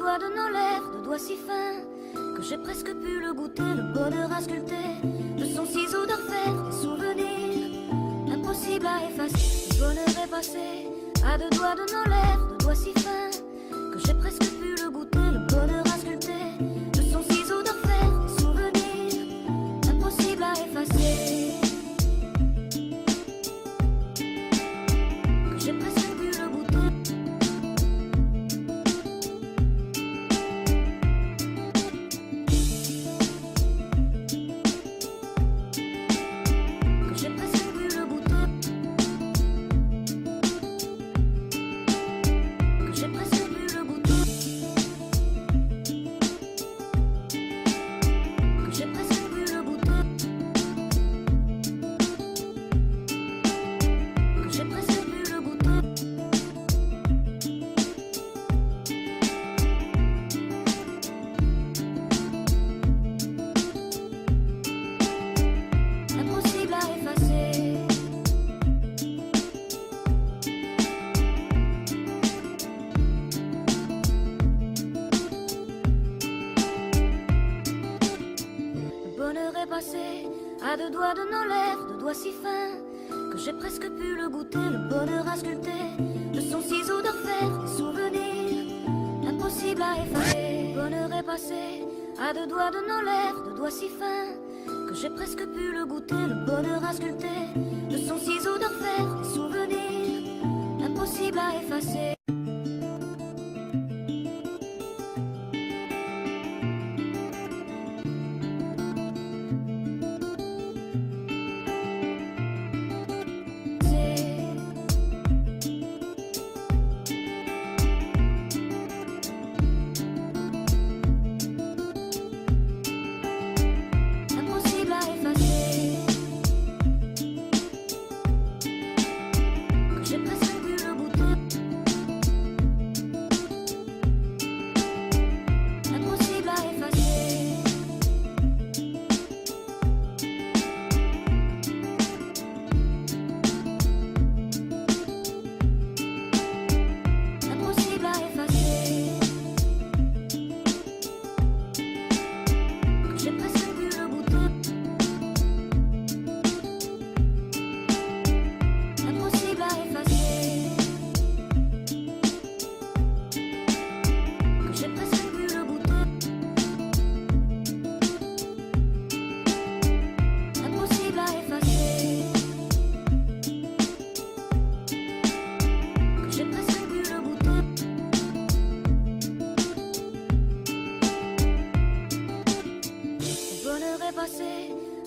doigts de nos lèvres, de doigts si fins que j'ai presque pu le goûter, le bonheur à sculpter, de son ciseau de fer, des souvenirs impossibles à effacer. Le bonheur est passé à deux doigts de nos lèvres, de doigts si fins que j'ai presque pu le goûter, le bonheur à sculpter, de son ciseau de fer, des souvenirs impossibles à effacer. Que j'ai presque pu le goûter. À deux doigts de nos lèvres, de doigts si fins que j'ai presque pu le goûter, le bonheur à sculpter, de son ciseau de fer, des souvenirs impossibles à effacer. Le bonheur est passé à deux doigts de nos lèvres, de doigts si fins que j'ai presque pu le goûter, le bonheur à sculpter, de son ciseau de fer, des souvenirs impossibles à effacer.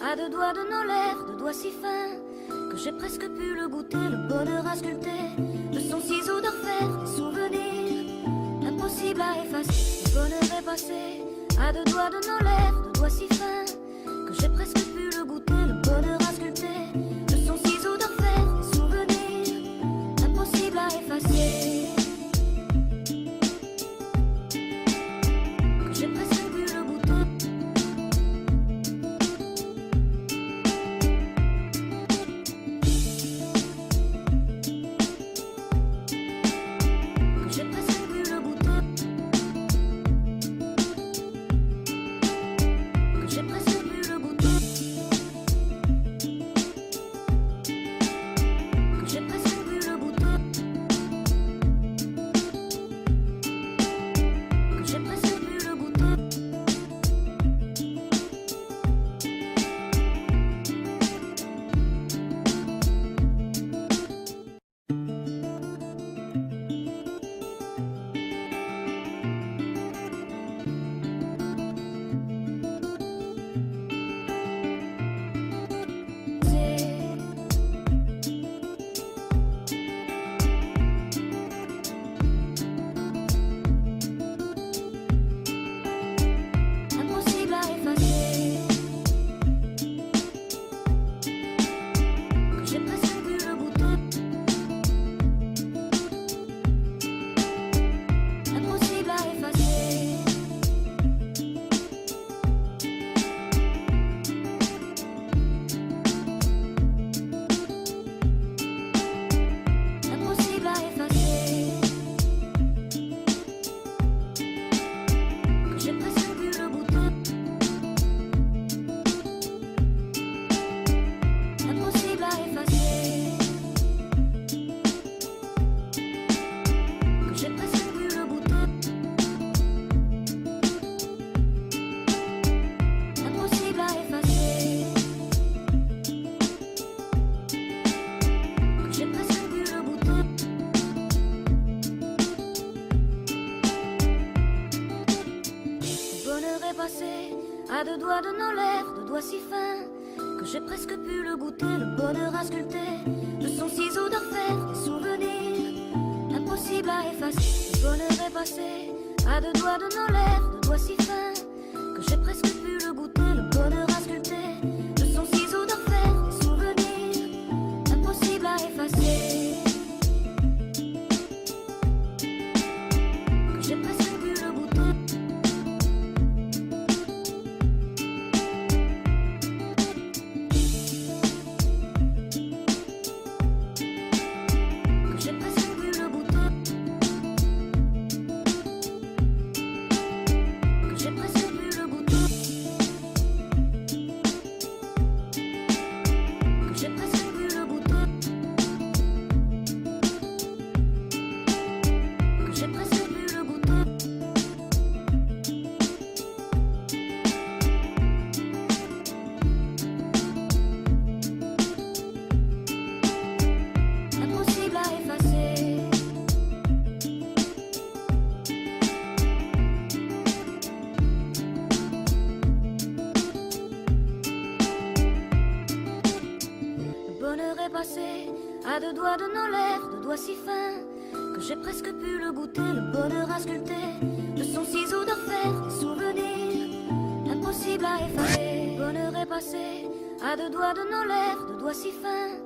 À deux doigts de nos lèvres, de doigts si fins que j'ai presque pu le goûter, le bonheur à sculpter, de son ciseau de fer, des souvenirs impossibles à effacer. Le bonheur est passé à deux doigts de nos lèvres, de doigts si fins que j'ai presque pu le goûter, le bonheur à sculpter, de son ciseau de fer, des souvenirs impossibles à effacer. Que j'ai presque pu le goûter. J'ai presque pu le goûter. à deux doigts de nos lèvres, deux doigts si fins que j'ai presque pu le goûter, le bonheur à sculpter de son ciseau d'orfèvre, des souvenirs impossibles à effacer. Le bonheur est passé à deux doigts de nos lèvres, deux doigts si fins que j'ai presque pu le goûter, le bonheur à sculpter de son ciseau d'orfèvre, des souvenirs impossibles à effacer. Que j'ai presque pu le goûter. À deux doigts de nos lèvres, deux doigts si fins que j'ai presque pu le goûter, le bonheur à sculpter de son ciseau d'orfèvre, des souvenirs impossibles à effacer. Le bonheur est passé à deux doigts de nos lèvres, deux doigts si fins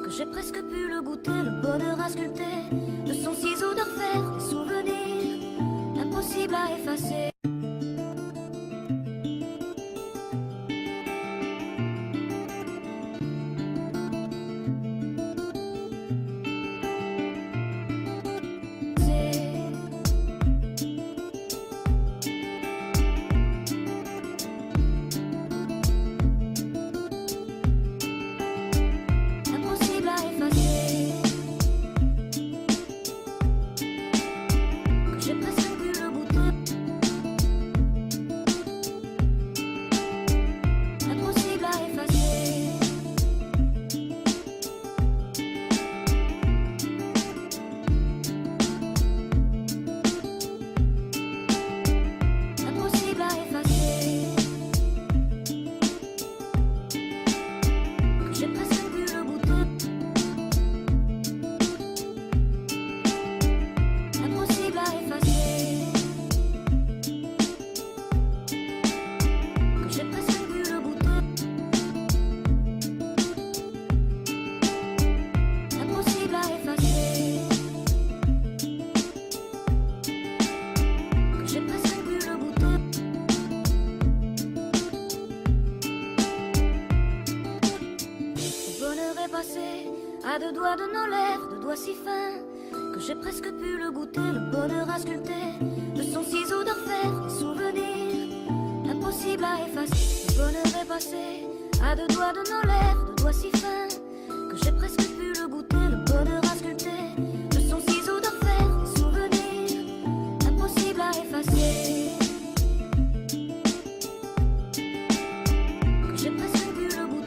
que j'ai presque pu le goûter, le bonheur à sculpter de son ciseau d'orfèvre, des souvenirs impossibles à effacer. À deux doigts de nos lèvres, deux doigts si fins que j'ai presque pu le goûter, le bonheur à sculpter de son ciseau d'orfèvre, des souvenirs impossibles à effacer. Le bonheur est passé à deux doigts de nos lèvres, deux doigts si fins que j'ai presque pu le goûter, le bonheur à sculpter de son ciseau d'orfèvre, des souvenirs impossibles à effacer. Que j'ai presque pu le goûter.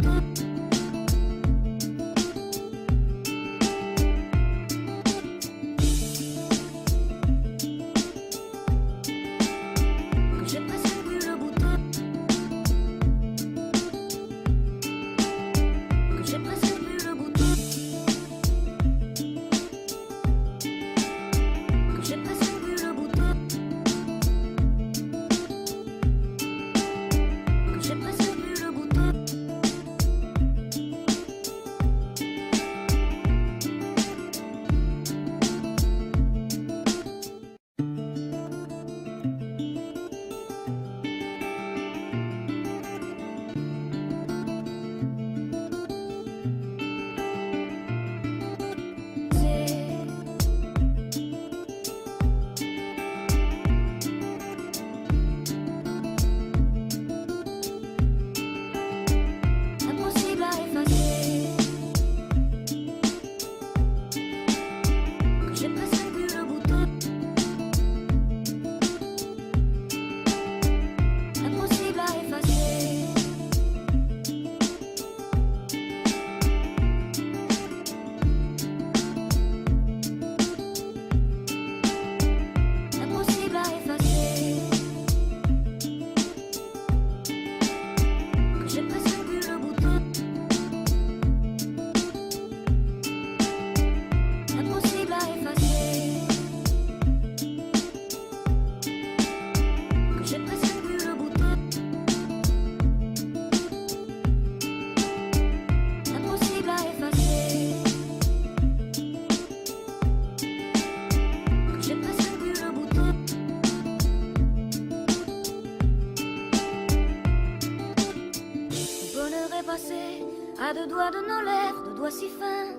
passé à deux doigts de nos lèvres, deux doigts si fins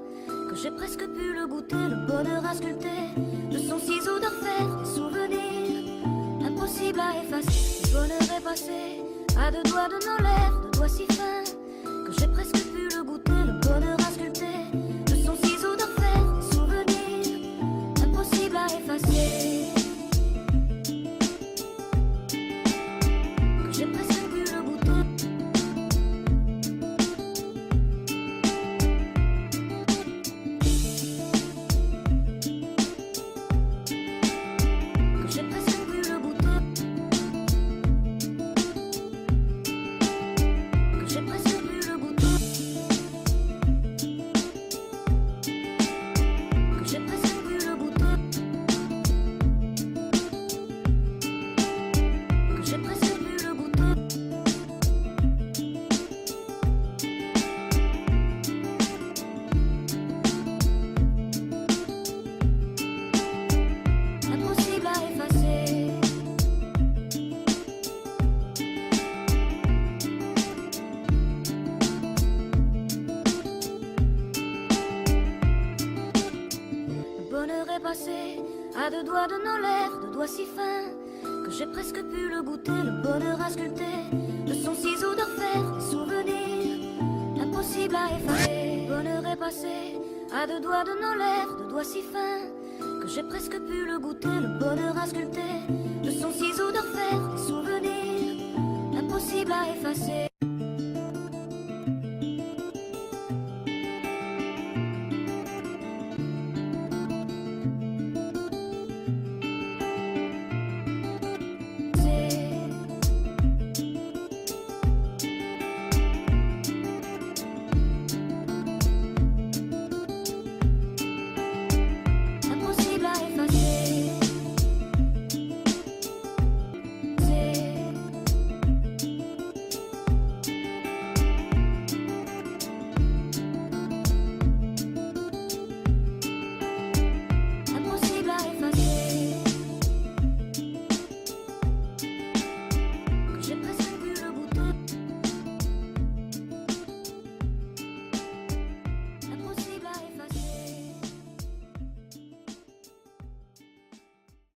que j'ai presque pu le goûter, le bonheur à sculpter de son ciseau d'orfèvre, des souvenirs impossibles à effacer. Le bonheur est passé à deux doigts de nos lèvres, deux doigts si fins que j'ai presque pu le goûter, le bonheur à sculpter de son ciseau d'orfèvre, des souvenirs impossibles à effacer. Que j'ai presque pu le goûter. Que j'ai presque pu le goûter. Que j'ai presque pu le goûter. Que j'ai presque pu le goûter. Que j'ai presque pu le goûter. Impossible à effacer. Le bonheur est passé à deux doigts de nos lèvres, deux doigts si fins que j'ai presque pu le goûter, le bonheur à sculpter de son ciseau d'orfèvre, des souvenirs impossibles à effacer. Le bonheur est passé à deux doigts de nos lèvres, deux doigts si fins que j'ai presque pu le goûter, le bonheur à sculpter de son ciseau d'orfèvre, des souvenirs impossibles à effacer.